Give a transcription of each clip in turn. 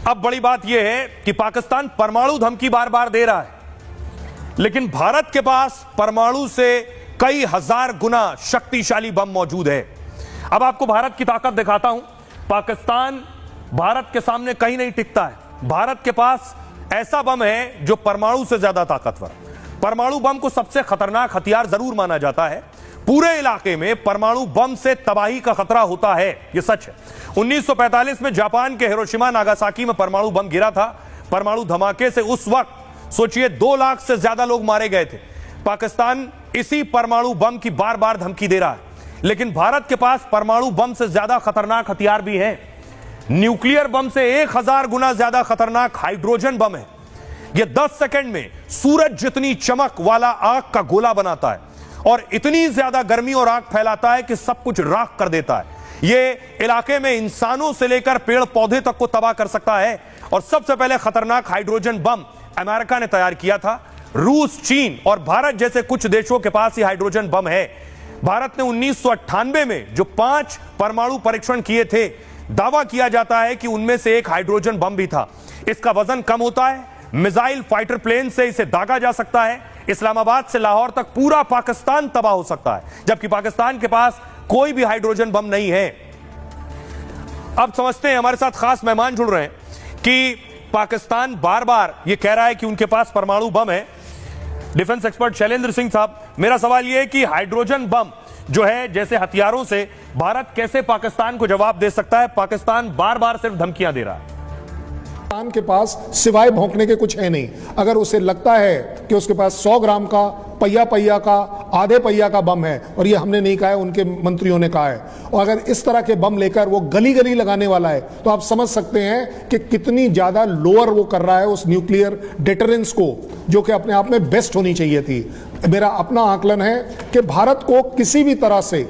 अब बड़ी बात यह है कि पाकिस्तान परमाणु धमकी बार बार दे रहा है, लेकिन भारत के पास परमाणु से कई हजार गुना शक्तिशाली बम मौजूद है। अब आपको भारत की ताकत दिखाता हूं। पाकिस्तान भारत के सामने कहीं नहीं टिकता है। भारत के पास ऐसा बम है जो परमाणु से ज्यादा ताकतवर। परमाणु बम को सबसे खतरनाक हथियार जरूर माना जाता है। पूरे इलाके में परमाणु बम से तबाही का खतरा होता है, यह सच है। 1945 में जापान के हिरोशिमा नागासाकी में परमाणु बम गिरा था। परमाणु धमाके से उस वक्त सोचिए 2 लाख से ज्यादा लोग मारे गए थे। पाकिस्तान इसी परमाणु बम की बार बार धमकी दे रहा है, लेकिन भारत के पास परमाणु बम से ज्यादा खतरनाक हथियार भी हैं। न्यूक्लियर बम से 1000 गुना ज्यादा खतरनाक हाइड्रोजन बम है। यह 10 सेकंड में सूरज जितनी चमक वाला आग का गोला बनाता है और इतनी ज्यादा गर्मी और आग फैलाता है कि सब कुछ राख कर देता है। यह इलाके में इंसानों से लेकर पेड़ पौधे तक को तबाह कर सकता है। और सबसे पहले खतरनाक हाइड्रोजन बम अमेरिका ने तैयार किया था। रूस, चीन और भारत जैसे कुछ देशों के पास ही हाइड्रोजन बम है। भारत ने 1998 में जो 5 परमाणु परीक्षण किए थे, दावा किया जाता है कि उनमें से एक हाइड्रोजन बम भी था। इसका वजन कम होता है, मिसाइल फाइटर प्लेन से इसे दागा जा सकता है। इस्लामाबाद से लाहौर तक पूरा पाकिस्तान तबाह हो सकता है, जबकि पाकिस्तान के पास कोई भी हाइड्रोजन बम नहीं है। अब समझते हैं, हमारे साथ खास मेहमान जुड़ रहे हैं कि पाकिस्तान बार बार यह कह रहा है कि उनके पास परमाणु बम है। डिफेंस एक्सपर्ट शैलेंद्र सिंह साहब, मेरा सवाल यह है कि हाइड्रोजन बम जो है जैसे हथियारों से भारत कैसे पाकिस्तान को जवाब दे सकता है? पाकिस्तान बार बार सिर्फ धमकियां दे रहा है। पाकिस्तान के पास सिवाय भौंकने के कुछ है नहीं। अगर उसे लगता है कि उसके पास 100 ग्राम का, पहिया का, आधे पहिया का बम है, और ये हमने नहीं कहा है, उनके मंत्रियों ने कहा है, और अगर इस तरह के बम लेकर वो गली गली लगाने वाला है, तो आप समझ सकते हैं कि कितनी ज्यादा लोअर वो कर रहा है उस न्यूक्लियर डेटरेंस को, जो कि अपने आप में बेस्ट होनी चाहिए थी। मेरा अपना आकलन है कि भारत को किसी भी तरह से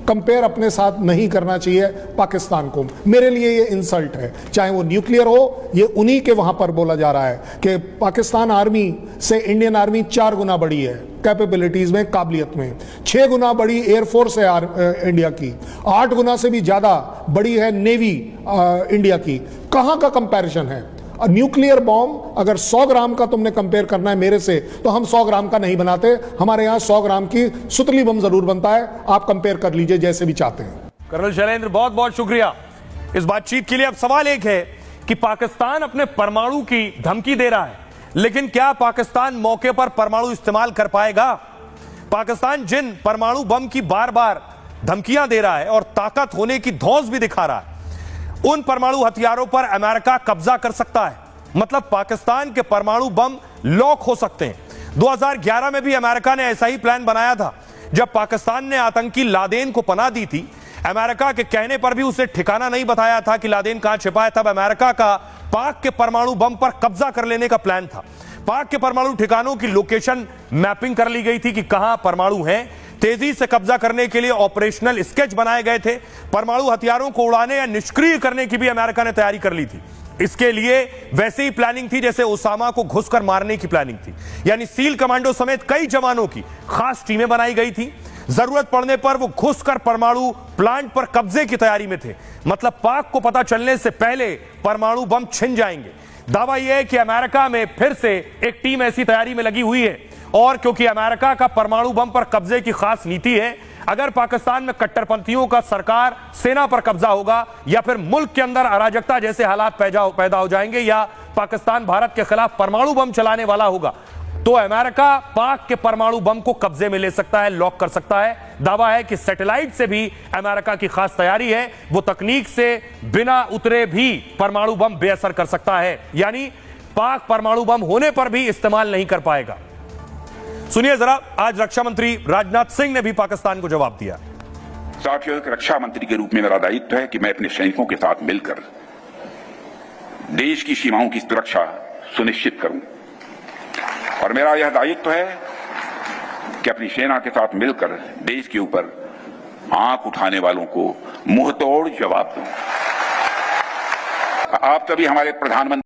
कंपेयर अपने साथ नहीं करना चाहिए पाकिस्तान को। मेरे लिए ये इंसल्ट है, चाहे वो न्यूक्लियर हो। ये उन्हीं के वहां पर बोला जा रहा है कि पाकिस्तान आर्मी से इंडियन आर्मी 4 गुना बड़ी है कैपेबिलिटीज में, काबिलियत में। 6 गुना बड़ी एयरफोर्स है इंडिया की, 8 गुना से भी ज्यादा बड़ी है नेवी इंडिया की। कहां का कंपैरिजन है? न्यूक्लियर बॉम्ब अगर 100 ग्राम का तुमने कंपेयर करना है मेरे से, तो हम 100 ग्राम का नहीं बनाते। हमारे यहां 100 ग्राम की सुतली बम जरूर बनता है। आप कंपेयर कर लीजिए जैसे भी चाहते हैं। कर्नल शैलेंद्र, बहुत बहुत शुक्रिया इस बातचीत के लिए। अब सवाल एक है कि पाकिस्तान अपने परमाणु की धमकी दे रहा है, लेकिन क्या पाकिस्तान मौके पर परमाणु इस्तेमाल कर पाएगा? पाकिस्तान जिन परमाणु बम की बार बार धमकियां दे रहा है और ताकत होने की धौंस भी दिखा रहा है, उन परमाणु हथियारों पर अमेरिका कब्जा कर सकता है। मतलब पाकिस्तान के परमाणु बम लॉक हो सकते हैं। 2011 में भी अमेरिका ने ऐसा ही प्लान बनाया था। जब पाकिस्तान ने आतंकी लादेन को पनाह दी थी, अमेरिका के कहने पर भी उसे ठिकाना नहीं बताया था कि लादेन कहां छिपा है। तब अमेरिका का पाक के परमाणु बम पर कब्जा कर लेने का प्लान था। पाक के परमाणु ठिकानों की लोकेशन मैपिंग कर ली गई थी कि कहां परमाणु हैं। तेजी से कब्जा करने के लिए ऑपरेशनल स्केच बनाए गए थे। परमाणु हथियारों को उड़ाने या निष्क्रिय करने की भी अमेरिका ने तैयारी कर ली थी। इसके लिए वैसे ही प्लानिंग थी जैसे ओसामा को घुसकर मारने की प्लानिंग थी। यानी सील कमांडो समेत कई जवानों की खास टीमें बनाई गई थी। जरूरत पड़ने पर वो घुसकर परमाणु प्लांट पर कब्जे की तैयारी में थे। मतलब पाक को पता चलने से पहले परमाणु बम छिन जाएंगे। दावा यह है कि अमेरिका में फिर से एक टीम ऐसी तैयारी में लगी हुई है। और क्योंकि अमेरिका का परमाणु बम पर कब्जे की खास नीति है, अगर पाकिस्तान में कट्टरपंथियों का सरकार सेना पर कब्जा होगा या फिर मुल्क के अंदर अराजकता जैसे हालात पैदा हो जाएंगे या पाकिस्तान भारत के खिलाफ परमाणु बम चलाने वाला होगा, तो अमेरिका पाक के परमाणु बम को कब्जे में ले सकता है, लॉक कर सकता है। दावा है कि सैटेलाइट से भी अमेरिका की खास तैयारी है। वो तकनीक से बिना उतरे भी परमाणु बम बेअसर कर सकता है। यानी पाक परमाणु बम होने पर भी इस्तेमाल नहीं कर पाएगा। सुनिए जरा, आज रक्षा मंत्री राजनाथ सिंह ने भी पाकिस्तान को जवाब दिया। साथियों, एक रक्षा मंत्री के रूप में मेरा दायित्व है कि मैं अपने सैनिकों के साथ मिलकर देश की सीमाओं की सुरक्षा सुनिश्चित करूं, और मेरा यह दायित्व है कि अपनी सेना के साथ मिलकर देश के ऊपर आंख उठाने वालों को मुंहतोड़ जवाब दूं। आप सभी हमारे प्रधानमंत्री